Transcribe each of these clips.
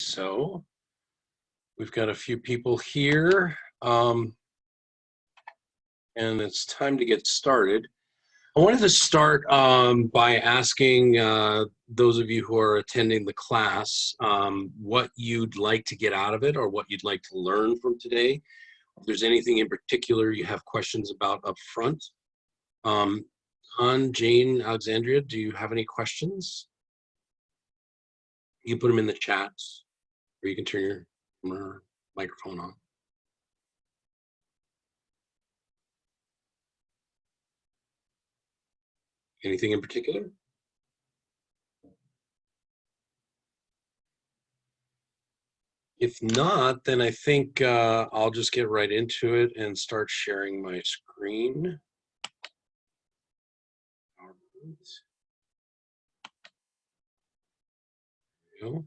So we've got a few people here, and it's time to get started. I wanted to start by asking those of you who are attending the class what you'd like to get out of it or what you'd like to learn from today. If there's anything in particular you have questions about up front. Jane, Alexandria, do you have any questions? You can put them in the chat, or you can turn your microphone on. Anything in particular? If not, then I think I'll just get right into it and start sharing my screen. There we go.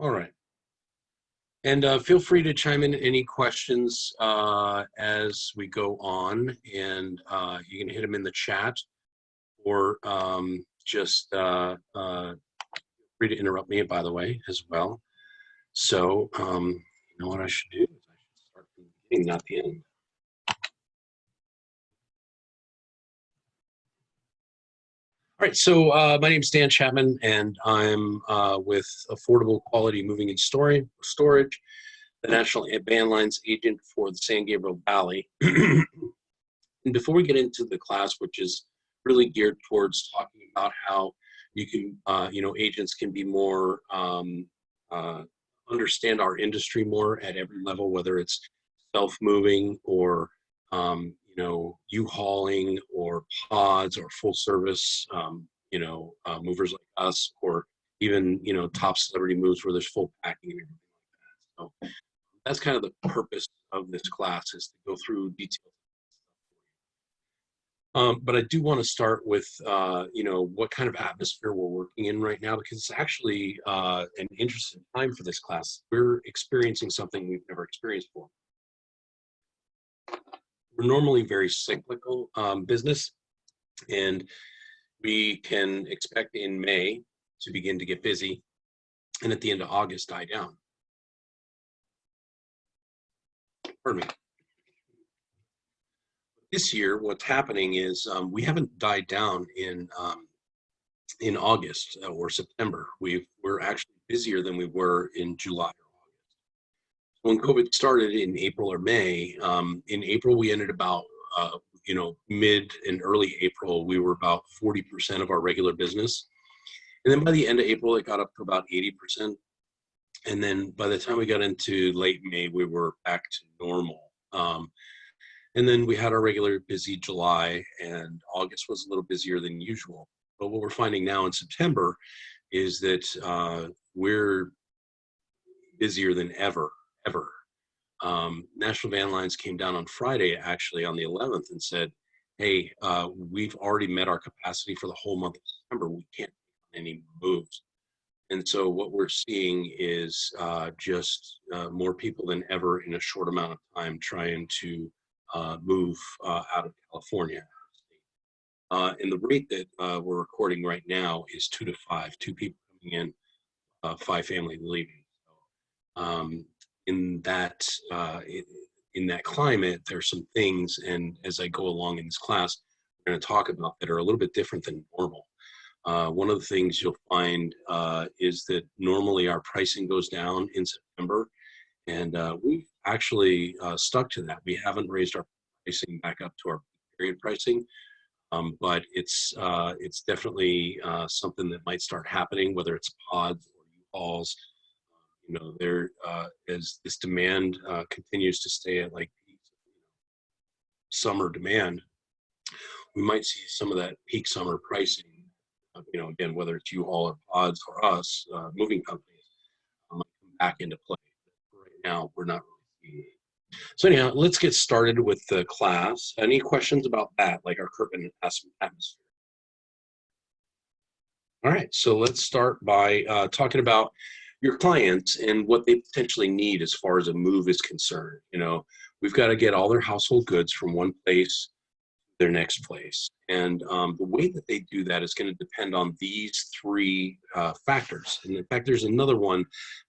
All right. And feel free to chime in any questions as we go on, and you can hit them in the chat, or just free to interrupt me, by the way, as well. So you know what I should do? I should start from the beginning, not the end. All right, so my name is Dan Chapman, and I'm with Affordable Quality Moving and Storage, the National Van Lines agent for the San Gabriel Valley. And before we get into the class, which is really geared towards talking about how you can, agents can be more, understand our industry more at every level, whether it's self-moving or U-hauling or pods or full service, movers like us, or even, top celebrity moves where there's full packing and everything like that. So that's kind of the purpose of this class, is to go through details. But I do want to start with, what kind of atmosphere we're working in right now, because it's actually an interesting time for this class. We're experiencing something we've never experienced before. We're normally very cyclical business, and we can expect in May to begin to get busy, and at the end of August die down. Pardon me. This year, what's happening is we haven't died down in August or September. We're actually busier than we were in July or August. When COVID started in April or May, in April we ended about mid and early April, we were about 40% of our regular business. And then by the end of April, it got up to about 80%. And then by the time we got into late May, we were back to normal. And then we had our regular busy July, and August was a little busier than usual. But what we're finding now in September is that we're busier than ever. National Van Lines came down on Friday, actually on the 11th, and said, hey, we've already met our capacity for the whole month of September. We can't make any moves. And so what we're seeing is just more people than ever in a short amount of time trying to move out of California. And the rate that we're recording right now is 2 to 5, 2 people coming in, 5 families leaving. So, in that climate, there's some things, and as I go along in this class, we're going to talk about that are a little bit different than normal. One of the things you'll find is that normally our pricing goes down in September, and we've actually stuck to that. We haven't raised our pricing back up to our period pricing, but it's definitely something that might start happening, whether it's pods or U-hauls. As this demand continues to stay at like summer demand, we might see some of that peak summer pricing. Again, whether it's U-haul or pods or us, moving companies, come back into play. Right now, we're not really seeing it. So anyhow, let's get started with the class. Any questions about that, like our current atmosphere? All right, so let's start by talking about your clients and what they potentially need as far as a move is concerned. We've got to get all their household goods from one place their next place. And the way that they do that is going to depend on these three factors. And in fact, there's another one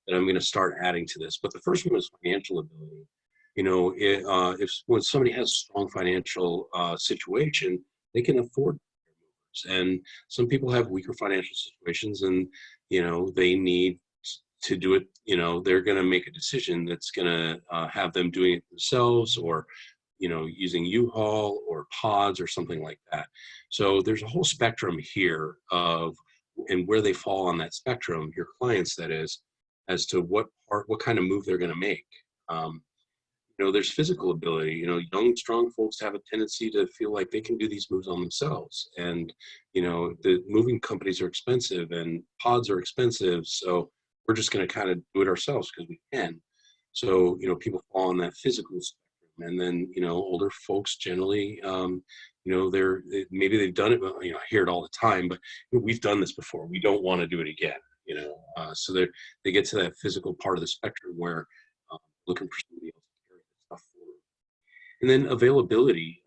that I'm going to start adding to this. But the first one is financial ability. If when somebody has a strong financial situation, they can afford. And some people have weaker financial situations, and they need to do it. They're going to make a decision that's going to have them doing it themselves, or using U-Haul or pods or something like that. So there's a whole spectrum here of, and where they fall on that spectrum, your clients, that is, as to what kind of move they're going to make. There's physical ability. Young, strong folks have a tendency to feel like they can do these moves on themselves. And, the moving companies are expensive and pods are expensive. So we're just going to kind of do it ourselves because we can. So, people fall on that physical spectrum. And then, older folks generally, maybe they've done it, but, I hear it all the time, but we've done this before. We don't want to do it again, so they get to that physical part of the spectrum where looking for somebody else to carry that stuff forward. And then availability,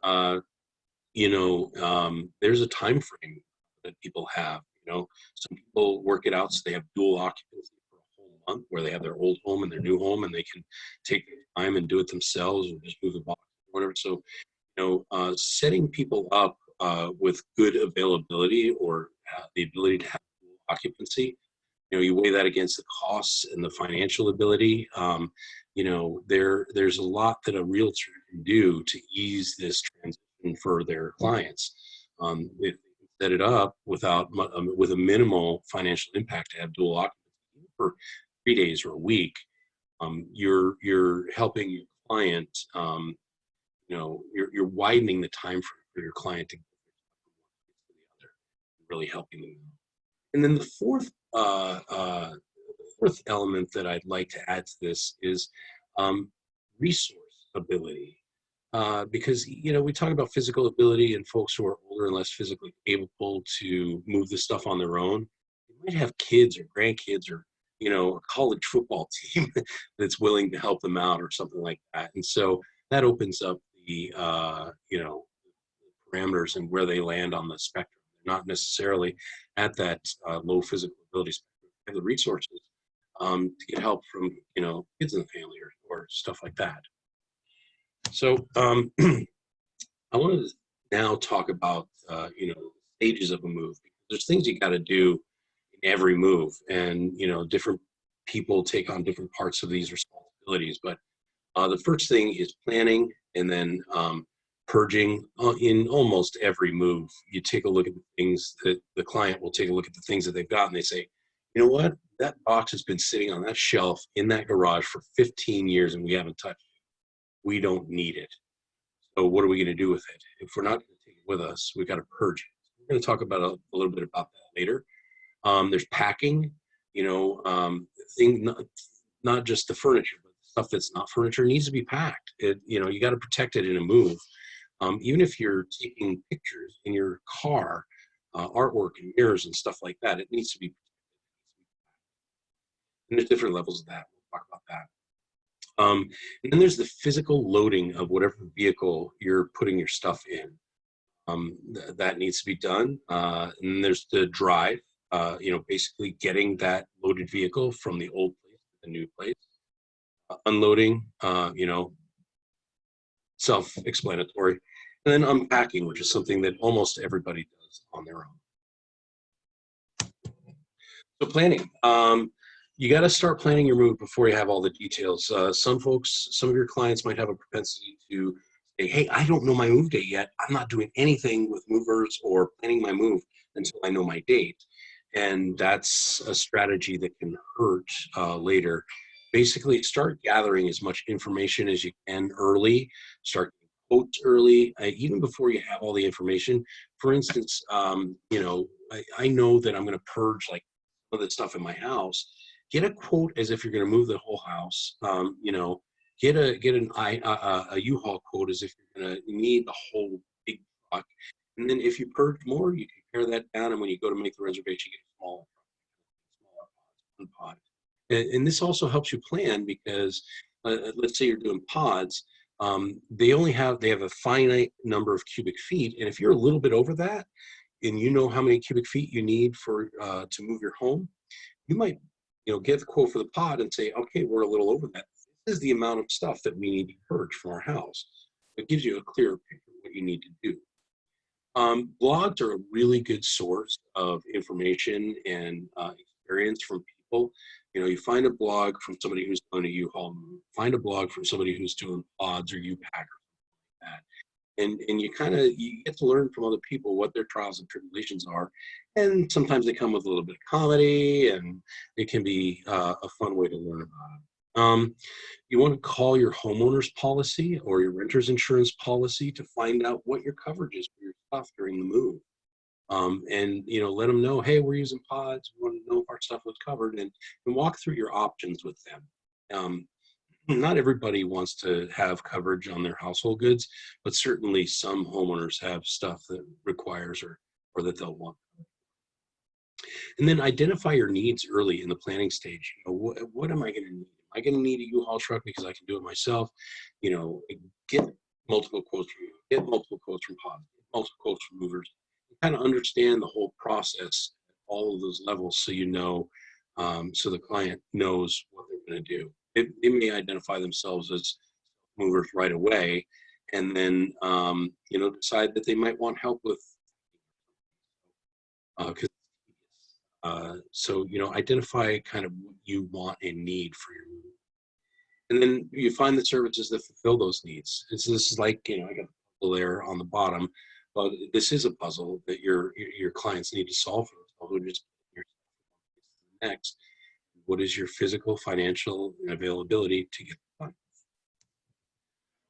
there's a time frame that people have. Some people work it out so they have dual occupancy for a whole month, where they have their old home and their new home, and they can take their time and do it themselves, or just move the box or whatever. So, setting people up with good availability, or the ability to have dual occupancy, you weigh that against the costs and the financial ability. There's a lot that a realtor can do to ease this transition for their clients. If they can set it up with a minimal financial impact to have dual occupancy for 3 days or a week, you're helping your client. You're widening the time frame for your client to go from one place to the other, really helping them. And then the fourth element that I'd like to add to this is resource ability. Because, we talk about physical ability and folks who are older and less physically capable to move the stuff on their own. They might have kids or grandkids, or, a college football team that's willing to help them out or something like that. And so that opens up the, parameters and where they land on the spectrum. They're not necessarily at that low physical ability spectrum. They have the resources to get help from, kids in the family, or stuff like that. So I want to now talk about, stages of a move. There's things you got to do in every move, and, different people take on different parts of these responsibilities. But the first thing is planning, and then purging. In almost every move, you take a look at the things that the client will take a look at the things that they've got, and they say, you know what, that box has been sitting on that shelf in that garage for 15 years and we haven't touched it. We don't need it. So what are we going to do with it? If we're not going to take it with us, we've got to purge it. We're going to talk about a little bit about that later. There's packing, not just the furniture, but stuff that's not furniture needs to be packed. You got to protect it in a move. Even if you're taking pictures in your car, artwork and mirrors and stuff like that, it needs to be. And there's different levels of that. We'll talk about that. And then there's the physical loading of whatever vehicle you're putting your stuff in. That needs to be done. And then there's the drive, basically getting that loaded vehicle from the old place to the new place. Unloading, self-explanatory. And then unpacking, which is something that almost everybody does on their own. So planning. You got to start planning your move before you have all the details. Some of your clients might have a propensity to say, hey, I don't know my move date yet. I'm not doing anything with movers or planning my move until I know my date. And that's a strategy that can hurt later. Basically, start gathering as much information as you can early. Start quotes early, even before you have all the information. For instance, I know that I'm going to purge like some of the stuff in my house. Get a quote as if you're going to move the whole house. Get a U-Haul quote as if you're going to need the whole big truck. And then if you purge more, you can pare that down. And when you go to make the reservation, you get a smaller pod. And this also helps you plan because let's say you're doing pods. They have a finite number of cubic feet, and if you're a little bit over that, and you know how many cubic feet you need for to move your home, you might, get the quote for the pod and say, okay, we're a little over that. This is the amount of stuff that we need to purge from our house. It gives you a clearer picture of what you need to do. Blogs are a really good source of information and experience from people. You find a blog from somebody who's doing a U-Haul move, find a blog from somebody who's doing pods or U-Pack or that. And you get to learn from other people what their trials and tribulations are. And sometimes they come with a little bit of comedy, and it can be a fun way to learn about it. You want to call your homeowner's policy or your renter's insurance policy to find out what your coverage is for your stuff during the move. And let them know, hey, we're using pods. We want to know if our stuff was covered, and walk through your options with them. Not everybody wants to have coverage on their household goods, but certainly some homeowners have stuff that requires or that they'll want. And then identify your needs early in the planning stage. What am I going to need? Am I going to need a U-Haul truck because I can do it myself? Get multiple quotes from you, get multiple quotes from pods, get multiple quotes from movers. Kind of understand the whole process at all of those levels, so so the client knows what they're going to do. They may identify themselves as movers right away, and then decide that they might want help with so identify kind of what you want and need for your move, and then you find the services that fulfill those needs. This is like I got a puzzle there on the bottom, but this is a puzzle that your clients need to solve for themselves. Just next, what is your physical, financial, and availability to get it done?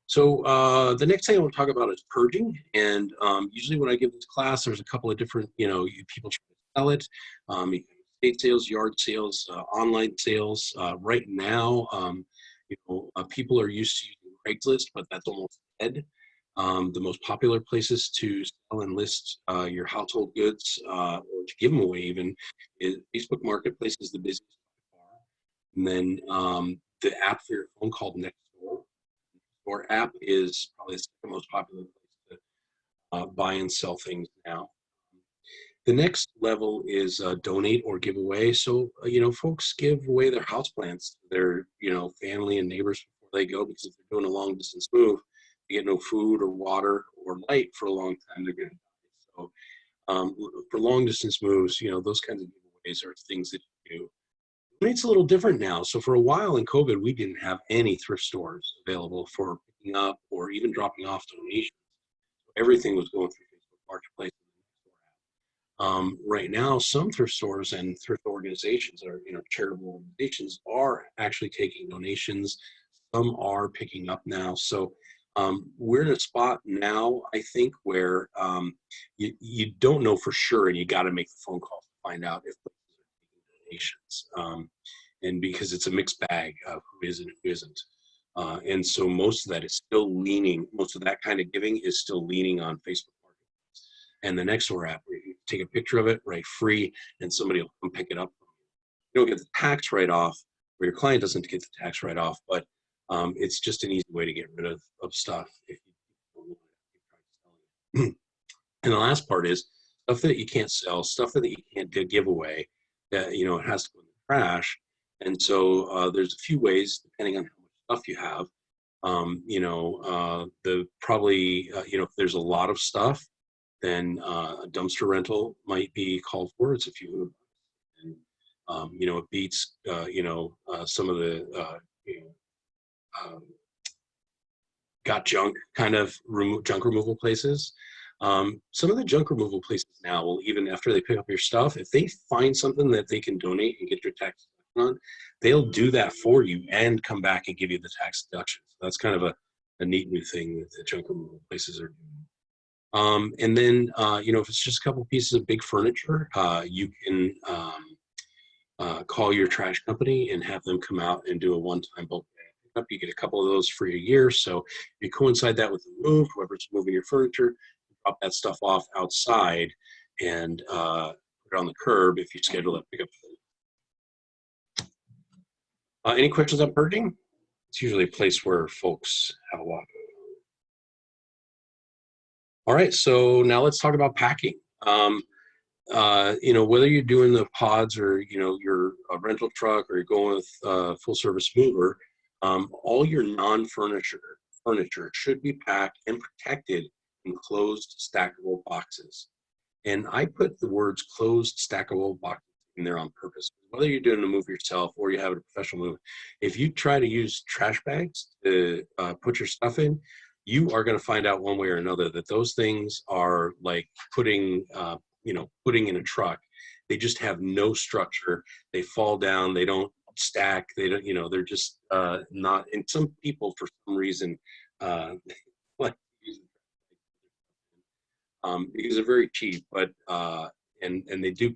So the next thing I want to talk about is purging. And usually when I give this class, there's a couple of different, people try to sell it. Estate sales, yard sales, online sales. Right now, people are used to using Craigslist, but that's almost dead. The most popular places to sell and list your household goods or to give them away even is Facebook Marketplace is the busiest by far. And then the app for your phone called Nextdoor. Nextdoor app is probably the second most popular place to buy and sell things now. The next level is donate or give away. So, folks give away their houseplants to their, family and neighbors before they go, because if they're doing a long distance move, they get no food or water or light for a long time, they're going to die. So for long distance moves, those kinds of giveaways are things that you do. It's a little different now. So for a while in COVID, we didn't have any thrift stores available for picking up or even dropping off donations. Everything was going through Facebook Marketplace. Right now, some thrift stores and thrift organizations, or charitable organizations, are actually taking donations. Some are picking up now. So we're in a spot now, I think, where you don't know for sure, and you got to make the phone call to find out if places are taking donations. And because it's a mixed bag of who is and who isn't. And so most of that is still leaning, most of that kind of giving is still leaning on Facebook Marketplace and the Nextdoor app, where you take a picture of it, write free, and somebody will come pick it up. You don't get the tax write-off, or your client doesn't get the tax write-off, but it's just an easy way to get rid of stuff if you don't want to try selling it. And the last part is stuff that you can't sell, stuff that you can't give away, that it has to go in the trash. And so there's a few ways, depending on how much stuff you have. If there's a lot of stuff, then a dumpster rental might be called for. It's a few, and it beats some of the got junk kind of junk removal places. Some of the junk removal places now will, even after they pick up your stuff, if they find something that they can donate and get your tax deduction on, they'll do that for you and come back and give you the tax deduction. So that's kind of a neat new thing that the junk removal places are doing. And then, if it's just a couple pieces of big furniture, you can call your trash company and have them come out and do a one-time bulk pickup. You get a couple of those for a year. So if you coincide that with the move, whoever's moving your furniture, drop that stuff off outside and put it on the curb if you schedule that pickup. Any questions on purging? It's usually a place where folks have a lot All right, so now let's talk about packing. Whether you're doing the pods or, you're a rental truck or you're going with full service mover, all your furniture should be packed and protected in closed stackable boxes. And I put the words closed stackable boxes in there on purpose. Whether you're doing a move yourself or you have a professional move, if you try to use trash bags to put your stuff in, you are going to find out one way or another that those things are like putting in a truck. They just have no structure. They fall down. They don't stack. They don't, they're just not. And some people, for some reason, like because they're very cheap, but and they do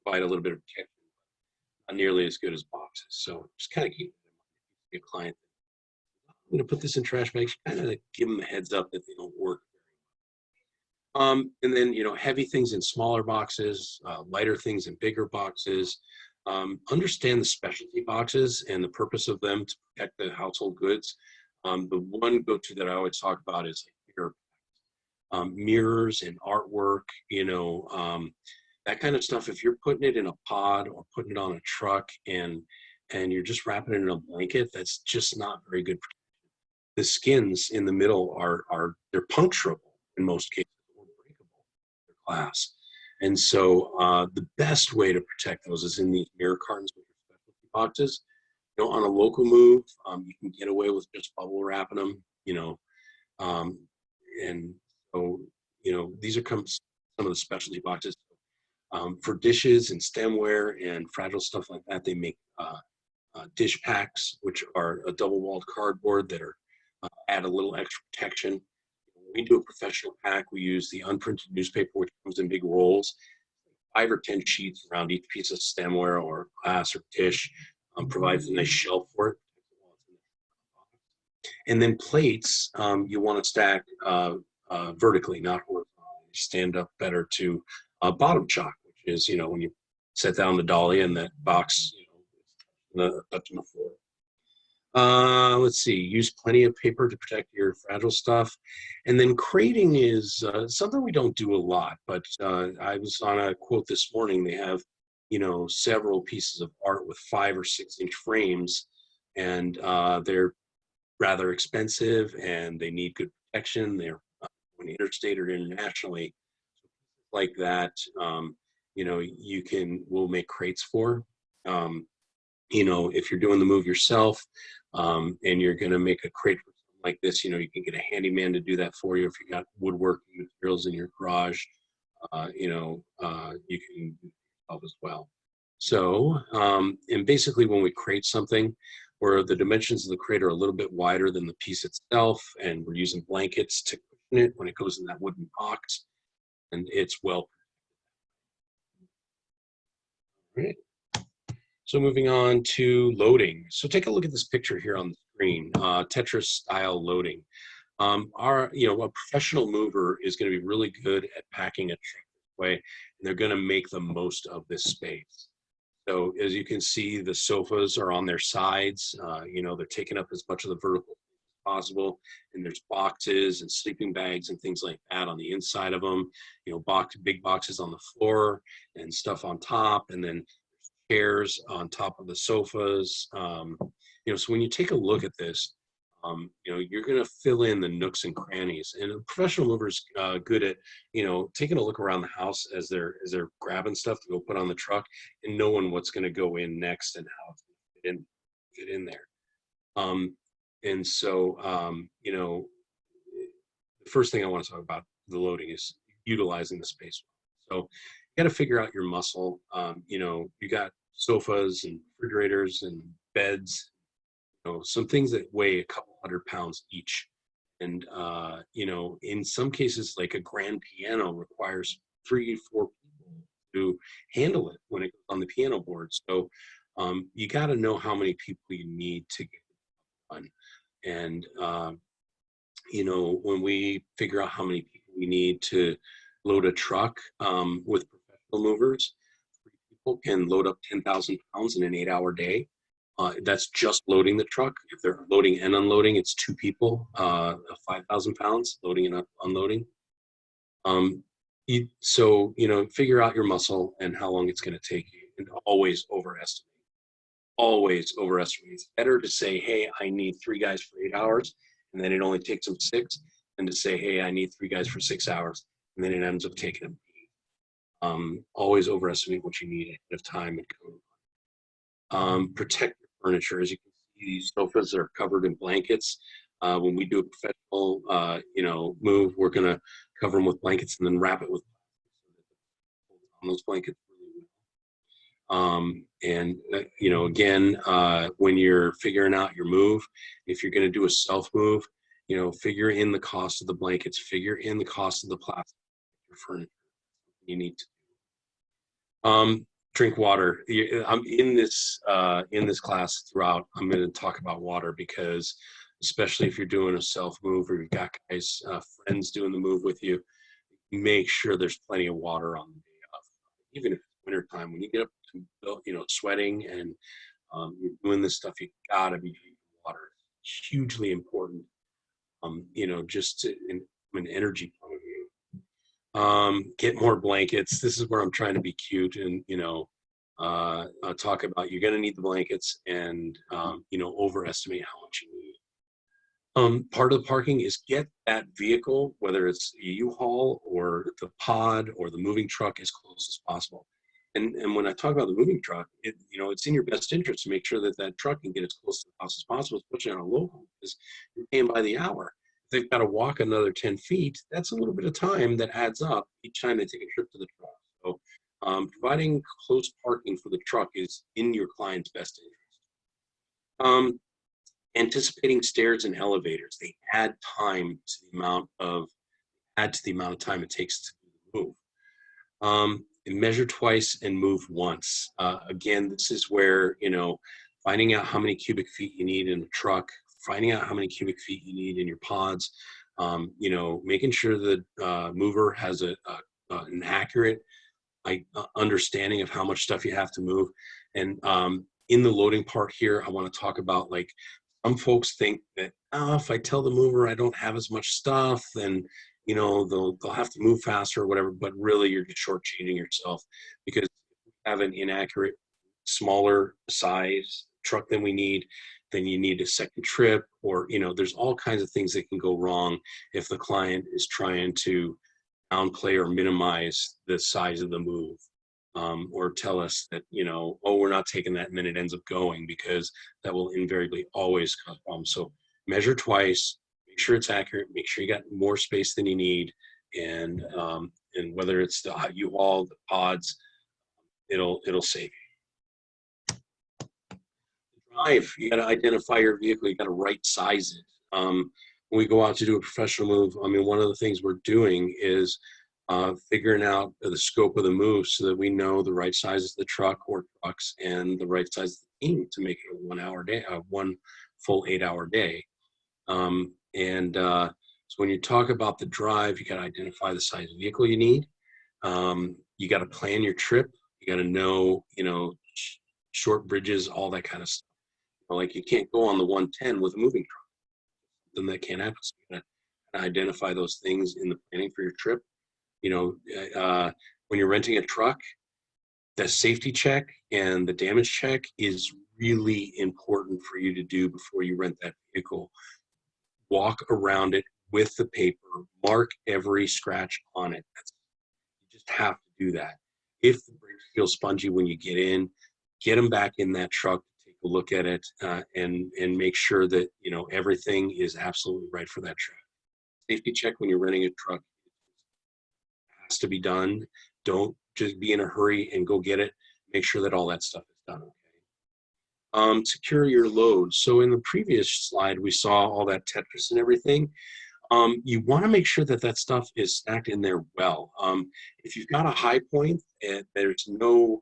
provide a little bit of protection, not nearly as good as boxes. So just kind of keep your client. I'm going to put this in trash bags. Kind of give them a heads up that they don't work. And then, heavy things in smaller boxes, lighter things in bigger boxes. Understand the specialty boxes and the purpose of them to protect the household goods. The one go-to that I always talk about is mirrors and artwork, that kind of stuff. If you're putting it in a pod or putting it on a truck and you're just wrapping it in a blanket, that's just not very good. The skins in the middle they're puncturable in most cases or breakable in glass. And so the best way to protect those is in these mirror cartons with your specialty boxes. On a local move, you can get away with just bubble wrapping them, and so, these are some of the specialty boxes. For dishes and stemware and fragile stuff like that, they make dish packs, which are a double-walled cardboard that are add a little extra protection. When we do a professional pack, we use the unprinted newspaper, which comes in big rolls, 5 or 10 sheets around each piece of stemware or glass or dish, provides a nice shelf for it. And then plates, you want to stack vertically, not horizontally. Stand up better to bottom chock, which is, when you set down the dolly and that box, touching the floor. Let's see, use plenty of paper to protect your fragile stuff. And then crating is something we don't do a lot, but I was on a quote this morning. They have, several pieces of art with 5 or 6 inch frames, and they're rather expensive and they need good protection. They're interstate or internationally like that. We'll make crates for. If you're doing the move yourself and you're going to make a crate for something like this, you can get a handyman to do that for you. If you got woodworking materials in your garage, you can do help as well. So, and basically when we crate something where the dimensions of the crate are a little bit wider than the piece itself, and we're using blankets to cushion it when it goes in that wooden box, and it's well. All right. So moving on to loading. So take a look at this picture here on the screen, Tetris style loading. A professional mover is going to be really good at packing it this way, and they're going to make the most of this space. So as you can see, the sofas are on their sides. They're taking up as much of the vertical as possible, and there's boxes and sleeping bags and things like that on the inside of them. Big boxes on the floor and stuff on top, and then chairs on top of the sofas. So when you take a look at this, you're going to fill in the nooks and crannies. And a professional mover's good at, taking a look around the house as they're grabbing stuff to go put on the truck and knowing what's going to go in next and how it's going to fit in there. And so, the first thing I want to talk about the loading is utilizing the space. So you got to figure out your muscle. You got sofas and refrigerators and beds, some things that weigh a couple 100 pounds each. And, in some cases, like a grand piano requires 3 or 4 people to handle it when it goes on the piano board. So you got to know how many people you need to get it done. And, when we figure out how many people we need to load a truck with professional movers, 3 people can load up 10,000 pounds in an 8-hour day. That's just loading the truck. If they're loading and unloading, it's 2 people, 5,000 pounds loading and unloading. Um, so, figure out your muscle and how long it's going to take you, and always overestimate. Always overestimate. It's better to say, hey, I need 3 guys for 8 hours, and then it only takes them 6, than to say, hey, I need 3 guys for 6 hours, and then it ends up taking them. Always overestimate what you need ahead of time. Protect your furniture. As you can see, these sofas are covered in blankets. When we do a professional, move, we're going to cover them with blankets and then wrap it with on those blankets really well. Again, when you're figuring out your move, if you're going to do a self move, figure in the cost of the blankets, figure in the cost of the plastic, your furniture. You need to drink water. I'm in this class throughout. I'm going to talk about water because, especially if you're doing a self move or you've got guys, friends doing the move with you, make sure there's plenty of water on the day of. Even if it's wintertime, when you get up to, sweating and you're doing this stuff, you gotta be drinking water. It's hugely important. Just in an energy point of view. Get more blankets. This is where I'm trying to be cute and, talk about you're going to need the blankets and, overestimate how much you need. Part of the parking is get that vehicle, whether it's a U-Haul or the pod or the moving truck, as close as possible. And when I talk about the moving truck, it's in your best interest to make sure that that truck can get as close to the house as possible, especially on a local, because you're paying by the hour. If they've got to walk another 10 feet, that's a little bit of time that adds up each time they take a trip to the truck. So providing close parking for the truck is in your client's best interest. Anticipating stairs and elevators, they add to the amount of time it takes to move. Measure twice and move once. Again, this is where, finding out how many cubic feet you need in a truck, finding out how many cubic feet you need in your pods, making sure the mover has an accurate understanding of how much stuff you have to move. And in the loading part here, I want to talk about, like, some folks think that, if I tell the mover I don't have as much stuff, then they'll have to move faster or whatever, but really you're just shortchanging yourself, because if you have an inaccurate, smaller size truck than we need, then you need a second trip, or there's all kinds of things that can go wrong if the client is trying to downplay or minimize the size of the move, or tell us that, oh, we're not taking that, and then it ends up going, because that will invariably always cause problems. So measure twice, make sure it's accurate, make sure you got more space than you need, and whether it's the U-Haul, the pods, it'll save you. Drive, you got to identify your vehicle, you got to right size it. When we go out to do a professional move, one of the things we're doing is figuring out the scope of the move so that we know the right size of the truck or trucks and the right size of the team to make it a 1 hour day, one full 8-hour day. So when you talk about the drive, you got to identify the size of vehicle you need. You got to plan your trip. You got to know, short bridges, all that kind of stuff. Like, you can't go on the 110 with a moving truck. Then that can't happen. So you got to identify those things in the planning for your trip. When you're renting a truck, the safety check and the damage check is really important for you to do before you rent that vehicle. Walk around it with the paper, mark every scratch on it. You just have to do that. If the brakes feel spongy when you get in, get them back in that truck, take a look at it, and make sure that everything is absolutely right for that truck. Safety check when you're renting a truck has to be done. Don't just be in a hurry and go get it. Make sure that all that stuff is done. Okay. Secure your load. So in the previous slide, we saw all that Tetris and everything. You want to make sure that that stuff is stacked in there well. If you've got a high point and there's no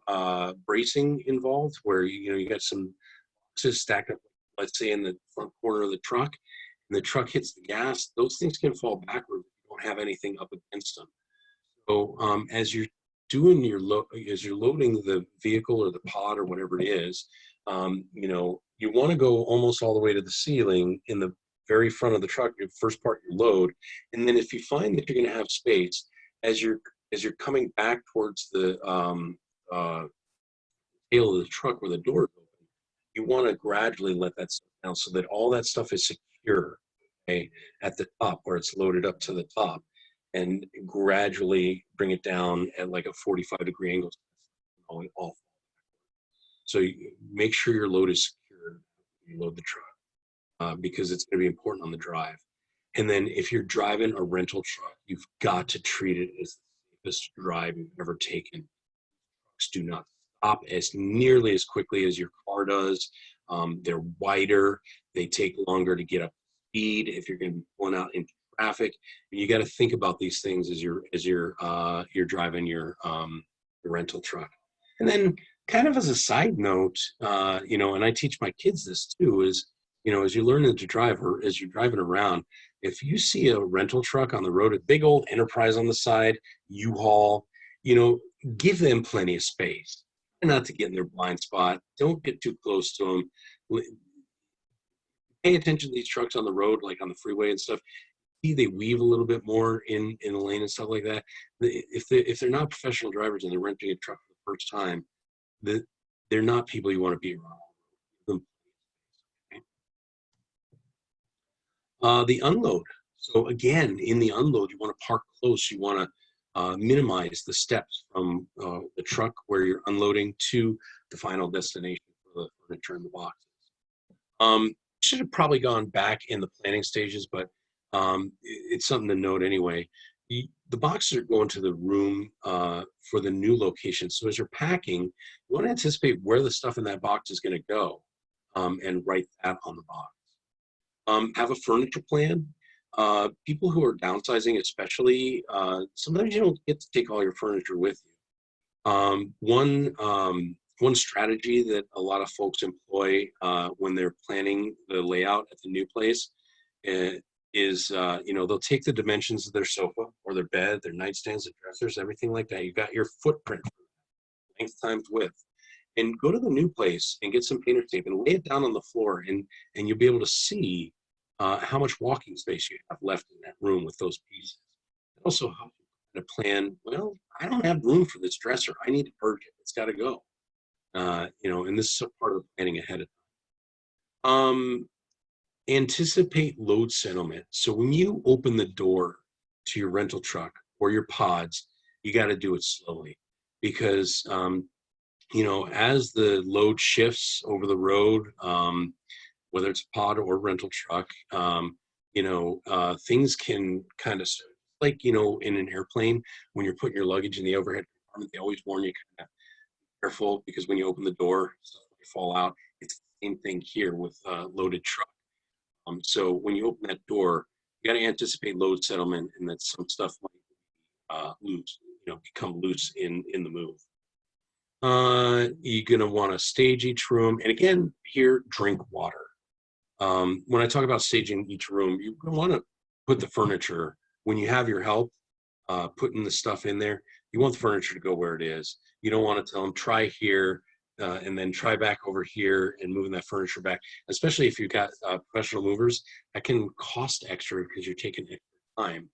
bracing involved, where you got some boxes stacked up, let's say in the front corner of the truck, and the truck hits the gas, those things can fall backward if you don't have anything up against them. So as you're doing as you're loading the vehicle or the pod or whatever it is, you want to go almost all the way to the ceiling in the very front of the truck, your first part, your load. And then if you find that you're going to have space, as you're coming back towards the tail of the truck where the door is open, you want to gradually let that stuff down so that all that stuff is secure, okay, at the top where it's loaded up to the top, and gradually bring it down at like a 45-degree angle. Off. So you make sure your load is secure when you load the truck, because it's going to be important on the drive. And then if you're driving a rental truck, you've got to treat it as the safest drive you've ever taken. Trucks do not stop as nearly as quickly as your car does. They're wider. They take longer to get up to speed if you're going to be pulling out into traffic. And you got to think about these things as you're driving your rental truck. And then, kind of as a side note, and I teach my kids this too, is as you're learning to drive or as you're driving around, if you see a rental truck on the road, a big old Enterprise on the side, U-Haul, give them plenty of space. Try not to get in their blind spot. Don't get too close to them. Pay attention to these trucks on the road, like on the freeway and stuff. See, they weave a little bit more in the lane and stuff like that. If they're not professional drivers and they're renting a truck for the first time, they're not people you want to be around. The unload. So again, in the unload, you want to park close. You want to minimize the steps from the truck where you're unloading to the final destination for the furniture and the boxes. Should have probably gone back in the planning stages, but it's something to note anyway. The boxes are going to the room for the new location. So as you're packing, you want to anticipate where the stuff in that box is going to go, and write that on the box. Have a furniture plan. People who are downsizing, especially, sometimes you don't get to take all your furniture with you. One strategy that a lot of folks employ when they're planning the layout at the new place is they'll take the dimensions of their sofa or their bed, their nightstands, their dressers, everything like that. You've got your footprint, length times width, and go to the new place and get some painter's tape and lay it down on the floor, and you'll be able to see how much walking space you have left in that room with those pieces. It also helps you to plan, well, I don't have room for this dresser. I need to purge it. It's got to go. And this is a part of planning ahead of time. Anticipate load settlement. So when you open the door to your rental truck or your pods, you got to do it slowly, because as the load shifts over the road, whether it's a pod or rental truck, things can kind of, like, in an airplane, when you're putting your luggage in the overhead compartment, they always warn you, kind of careful, because when you open the door, stuff will fall out. It's the same thing here with loaded truck. So when you open that door, you got to anticipate load settlement, and that some stuff might loose, become loose in the move. You're going to want to stage each room. And again, here, drink water. When I talk about staging each room, you want to put the furniture, when you have your help putting the stuff in there, you want the furniture to go where it is. You don't want to tell them, try here, and then try back over here and moving that furniture back, especially if you've got professional movers. That can cost extra because you're taking extra time.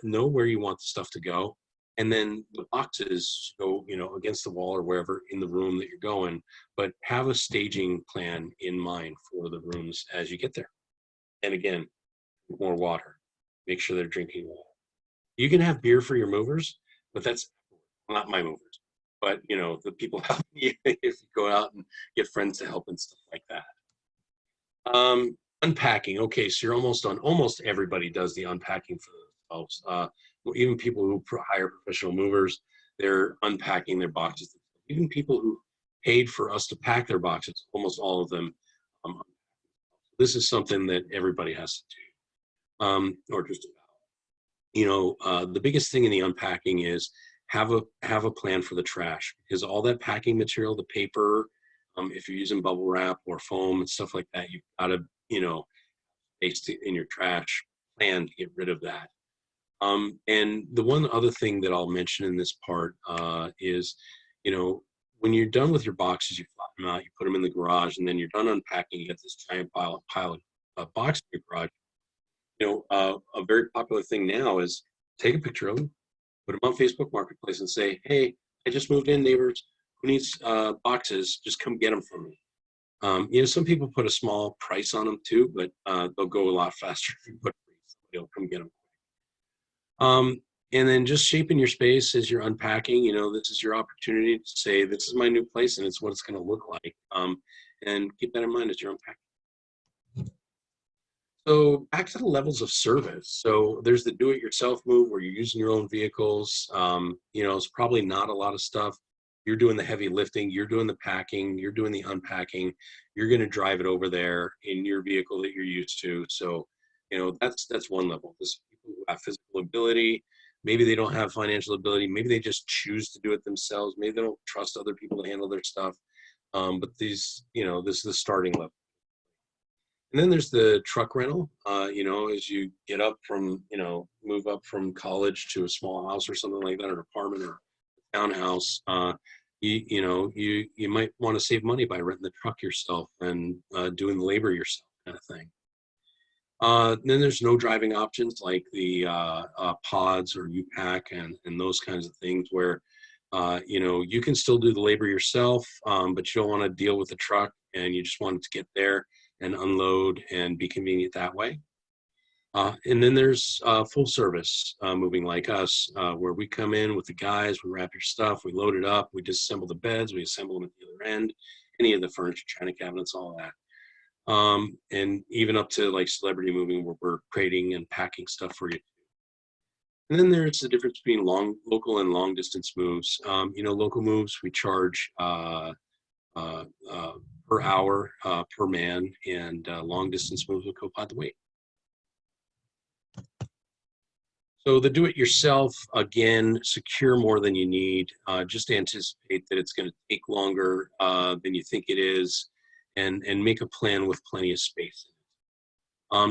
Know where you want the stuff to go. And then the boxes go, against the wall or wherever in the room that you're going, but have a staging plan in mind for the rooms as you get there. And again, more water. Make sure they're drinking water. You can have beer for your movers, but that's not my movers. But, the people help you if you go out and get friends to help and stuff like that. Unpacking. Okay, so you're almost everybody does the unpacking for themselves. Even people who hire professional movers, they're unpacking their boxes. Even people who paid for us to pack their boxes, almost all of them. This is something that everybody has to do, or just about. The biggest thing in the unpacking is have a plan for the trash, because all that packing material, the paper, if you're using bubble wrap or foam and stuff like that, you've got to, space in your trash plan to get rid of that. And the one other thing that I'll mention in this part is, when you're done with your boxes, you flatten them out, you put them in the garage, and then you're done unpacking, you get this giant pile of boxes in your garage. A very popular thing now is take a picture of them, put them on Facebook Marketplace, and say, "Hey, I just moved in, neighbors. Who needs boxes? Just come get them from me." Some people put a small price on them too, but they'll go a lot faster if you put a price. They'll come get them. And then just shaping your space as you're unpacking. This is your opportunity to say, "This is my new place, and it's what it's going to look like." And keep that in mind as you're unpacking. So back to the levels of service. So there's the do-it-yourself move where you're using your own vehicles. It's probably not a lot of stuff. You're doing the heavy lifting. You're doing the packing. You're doing the unpacking. You're going to drive it over there in your vehicle that you're used to. So, that's one level. There's people who have physical ability. Maybe they don't have financial ability. Maybe they just choose to do it themselves. Maybe they don't trust other people to handle their stuff. But this is the starting level. And then there's the truck rental. As you get up from, move up from college to a small house or something like that, or an apartment or a townhouse, you might want to save money by renting the truck yourself and doing the labor yourself, kind of thing. Then there's no driving options like the pods or U-Pack and those kinds of things where, you can still do the labor yourself, but you don't want to deal with the truck and you just want it to get there and unload and be convenient that way. And then there's full service moving like us, where we come in with the guys, we wrap your stuff, we load it up, we disassemble the beds, we assemble them at the other end, any of the furniture, china cabinets, all that. And even up to like celebrity moving where we're crating and packing stuff for you. And then there's the difference between local and long distance moves. Local moves, we charge per hour, per man, and long distance moves will go by the weight. So the do-it-yourself, again, secure more than you need. Just anticipate that it's going to take longer than you think it is, and make a plan with plenty of space.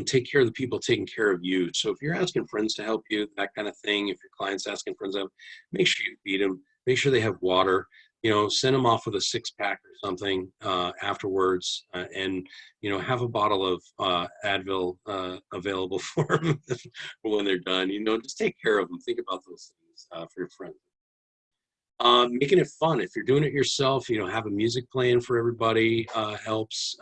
Take care of the people taking care of you. So if you're asking friends to help you, that kind of thing, if your client's asking friends to help, make sure you feed them, make sure they have water, send them off with a 6-pack or something afterwards, and, have a bottle of Advil available for them when they're done. Just take care of them. Think about those things for your friends. Making it fun. If you're doing it yourself, have a music playing for everybody helps.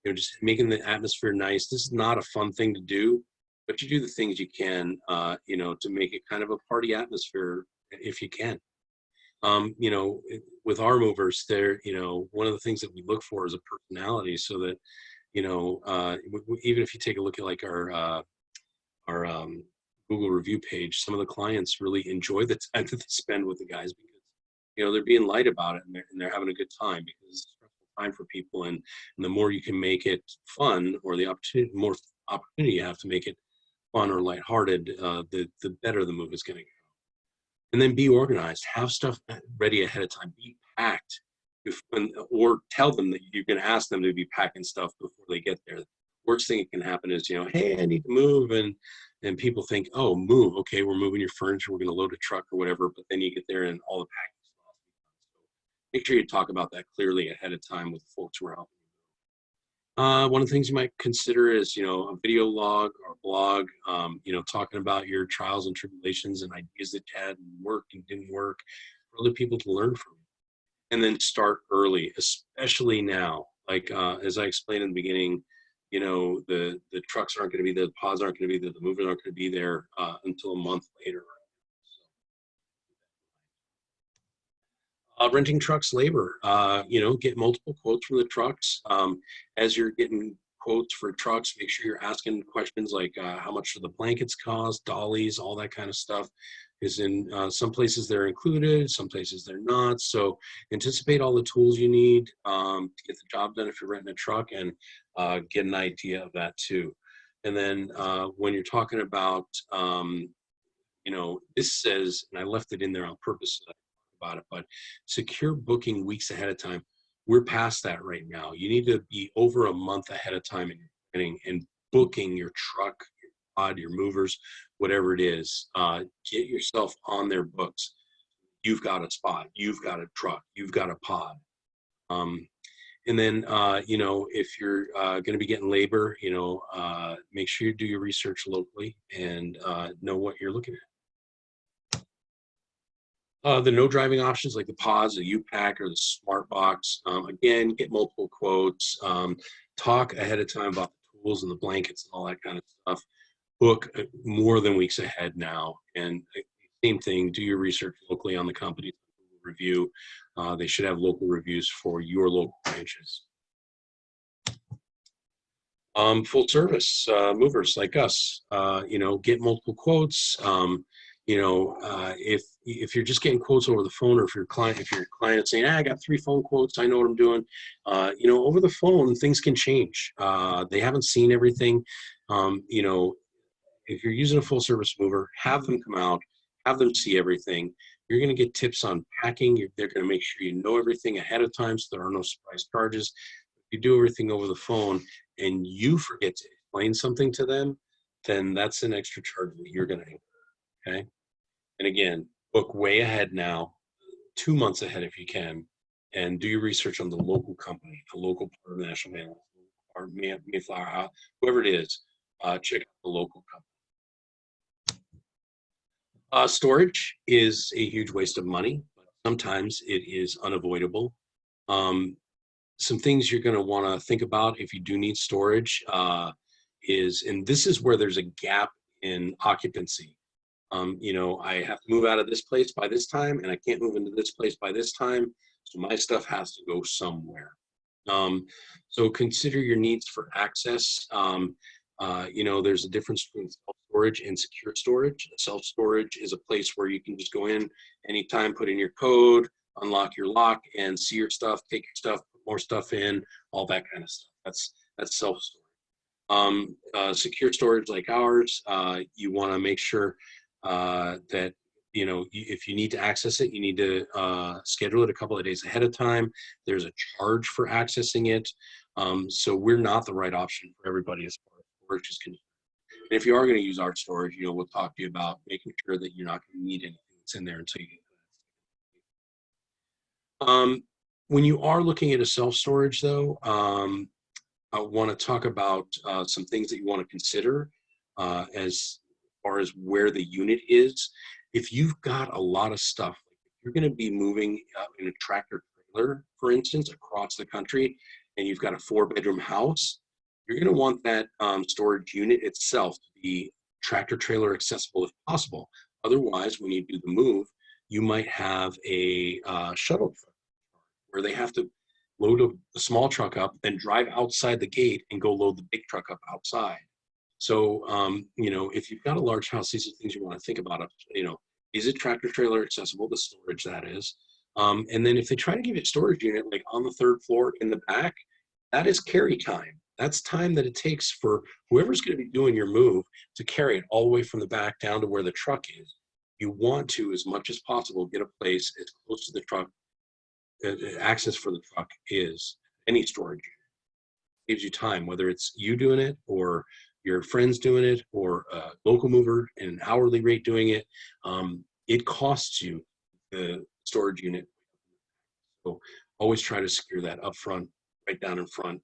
Just making the atmosphere nice. This is not a fun thing to do, but you do the things you can, to make it kind of a party atmosphere if you can. With our movers, one of the things that we look for is a personality, so that, even if you take a look at like our Google review page, some of the clients really enjoy the time that they spend with the guys because, they're being light about it and they're having a good time because it's a stressful time for people. And the more you can make it fun, or the more opportunity you have to make it fun or lighthearted, the better the move is going to go. And then be organized, have stuff ready ahead of time, be packed, or tell them that you're going to ask them to be packing stuff before they get there. Worst thing that can happen is, "Hey, I need to move," and people think, "Oh, move, okay, we're moving your furniture, we're going to load a truck or whatever," but then you get there and all the packing stuff. So make sure you talk about that clearly ahead of time with the folks who are helping. One of the things you might consider is, a video log or blog, talking about your trials and tribulations and ideas that you had and worked and didn't work for other people to learn from. And then start early, especially now. Like, as I explained in the beginning, the trucks aren't going to be there, the pods aren't going to be there, the movers aren't going to be there until a month later. Renting trucks labor, get multiple quotes from the trucks. As you're getting quotes for trucks, make sure you're asking questions like how much do the blankets cost, dollies, all that kind of stuff. Because in some places they're included, some places they're not. So anticipate all the tools you need to get the job done if you're renting a truck, and get an idea of that too. And then when you're talking about, this says, and I left it in there on purpose about it, but secure booking weeks ahead of time. We're past that right now. You need to be over a month ahead of time in your planning and booking your truck, your pod, your movers, whatever it is. Get yourself on their books. You've got a spot, you've got a truck, you've got a pod. And then, you know, if you're going to be getting labor, you know, make sure you do your research locally and know what you're looking at. The no driving options like the pods, the U-Pack, or the Smart Box. Again, get multiple quotes. Talk ahead of time about the tools and the blankets and all that kind of stuff. Book more than weeks ahead now. And same thing, do your research locally on the company review. They should have local reviews for your local branches. Full service movers like us, you know, get multiple quotes. You know, if you're just getting quotes over the phone, or if your client is saying, I got 3 phone quotes, I know what I'm doing. You know, over the phone, things can change. They haven't seen everything. You know, if you're using a full service mover, have them come out, have them see everything. You're going to get tips on packing. They're going to make sure you know everything ahead of time so there are no surprise charges. If you do everything over the phone and you forget to explain something to them, then that's an extra charge that you're going to incur. Okay. And again, book way ahead now, 2 months ahead if you can, and do your research on the local company, the local part of National Mail, or Mayflower, whoever it is. Check out the local company. Storage is a huge waste of money, but sometimes it is unavoidable. Some things you're going to want to think about if you do need storage is, and this is where there's a gap in occupancy. You know, I have to move out of this place by this time, and I can't move into this place by this time, so my stuff has to go somewhere. So consider your needs for access. You know, there's a difference between self-storage and secure storage. Self-storage is a place where you can just go in anytime, put in your code, unlock your lock, and see your stuff, take your stuff, put more stuff in, all that kind of stuff. That's self-storage. Secure storage like ours, you want to make sure that, you know, if you need to access it, you need to schedule it a couple of days ahead of time. There's a charge for accessing it. So we're not the right option for everybody as far as storage is concerned. And if you are going to use our storage, you know, we'll talk to you about making sure that you're not going to need anything that's in there until you get that. When you are looking at a self-storage, though, I want to talk about some things that you want to consider as far as where the unit is. If you've got a lot of stuff, you're going to be moving in a tractor trailer, for instance, across the country, and you've got a 4-bedroom house, you're going to want that storage unit itself to be tractor trailer accessible if possible. Otherwise, when you do the move, you might have a shuttle truck where they have to load a small truck up, then drive outside the gate and go load the big truck up outside. So, you know, if you've got a large house, these are things you want to think about. You know, is it tractor trailer accessible, the storage that is? And then if they try to give you a storage unit like on the 3rd floor in the back, that is carry time. That's time that it takes for whoever's going to be doing your move to carry it all the way from the back down to where the truck is. You want to, as much as possible, get a place as close to the truck, access for the truck is any storage unit. Gives you time, whether it's you doing it or your friends doing it or a local mover and an hourly rate doing it. It costs you the storage unit. So always try to secure that up front, right down in front.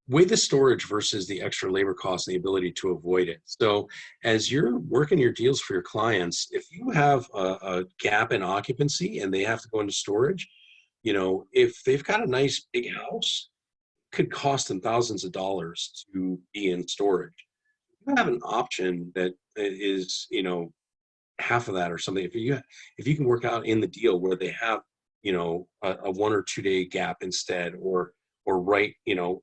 Weigh the storage versus the extra labor cost and the ability to avoid it. So as you're working your deals for your clients, if you have a gap in occupancy and they have to go into storage, you know, if they've got a nice big house, it could cost them thousands of dollars to be in storage. You have an option that is, you know, half of that or something. If you can work out in the deal where they have, you know, a 1 or 2 day gap instead, or write, you know,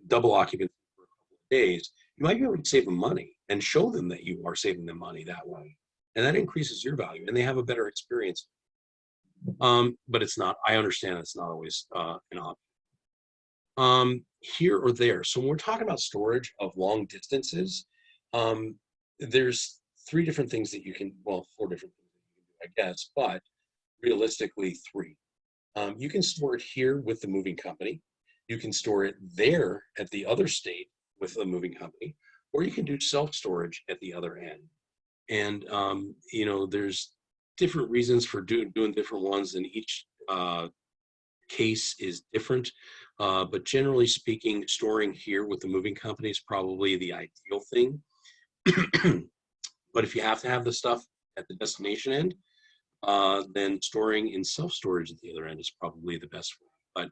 double occupancy for a couple of days, you might be able to save them money and show them that you are saving them money that way. And that increases your value and they have a better experience. But it's not, I understand it's not always an option. Here or there. So when we're talking about storage of long distances, there's 3 different things that you can, well, 4 different things that you can do, I guess, but realistically 3. You can store it here with the moving company. You can store it there at the other state with the moving company, or you can do self-storage at the other end. And, you know, there's different reasons for doing different ones, and each case is different. But generally speaking, storing here with the moving company is probably the ideal thing. But if you have to have the stuff at the destination end, then storing in self-storage at the other end is probably the best one. But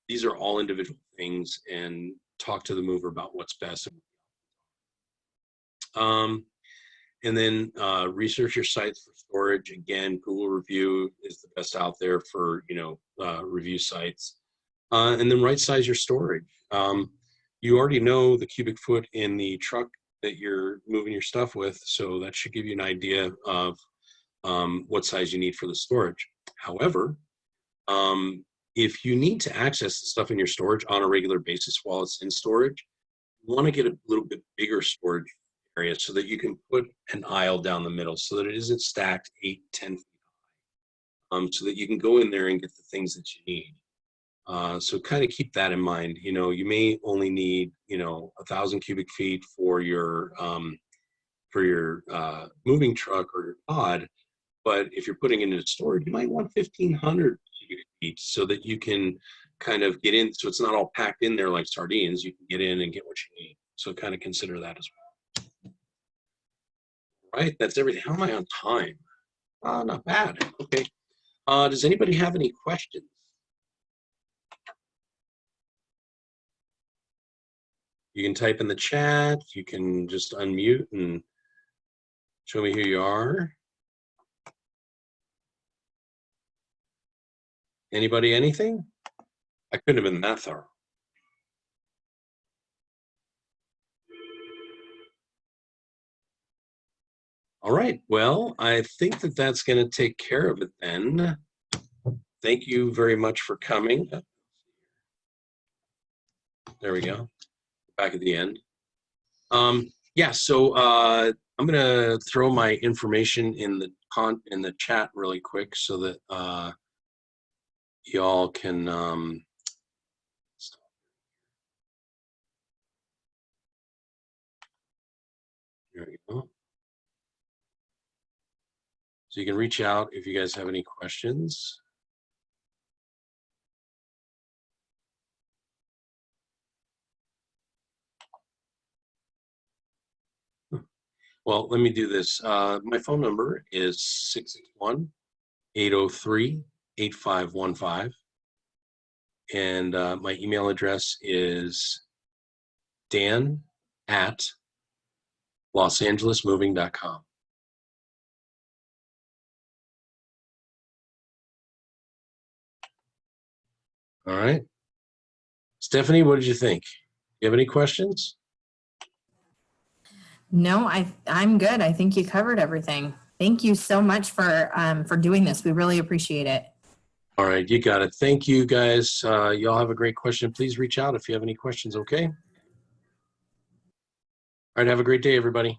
these are all individual things, and talk to the mover about what's best. And then research your sites for storage. Again, Google Review is the best out there for, review sites. And then right size your storage. You already know the cubic foot in the truck that you're moving your stuff with, so that should give you an idea of what size you need for the storage. However, if you need to access the stuff in your storage on a regular basis while it's in storage, you want to get a little bit bigger storage area so that you can put an aisle down the middle so that it isn't stacked 8, 10 feet high, so that you can go in there and get the things that you need. So kind of keep that in mind. You may only need 1,000 cubic feet for your moving truck or your pod, but if you're putting it into storage, you might want 1,500 cubic feet so that you can kind of get in, so it's not all packed in there like sardines. You can get in and get what you need. So kind of consider that as well. Right, that's everything. How am I on time? Not bad. Okay. Does anybody have any questions? You can type in the chat. You can just unmute and show me who you are. Anybody, anything? I couldn't have been that thorough. All right, well, I think that that's going to take care of it then. Thank you very much for coming. There we go, back at the end. Yeah, so I'm going to throw my information in the chat really quick so that y'all can there we go. So you can reach out if you guys have any questions. Well, let me do this. My phone number is 661-803-8515. And my email address is dan@losangelesmoving.com. All right. Stephanie, what did you think? You have any questions? No, I'm good. I think you covered everything. Thank you so much for doing this. We really appreciate it. All right, you got it. Thank you, guys. Y'all have a great question. Please reach out if you have any questions, okay? All right, have a great day, everybody.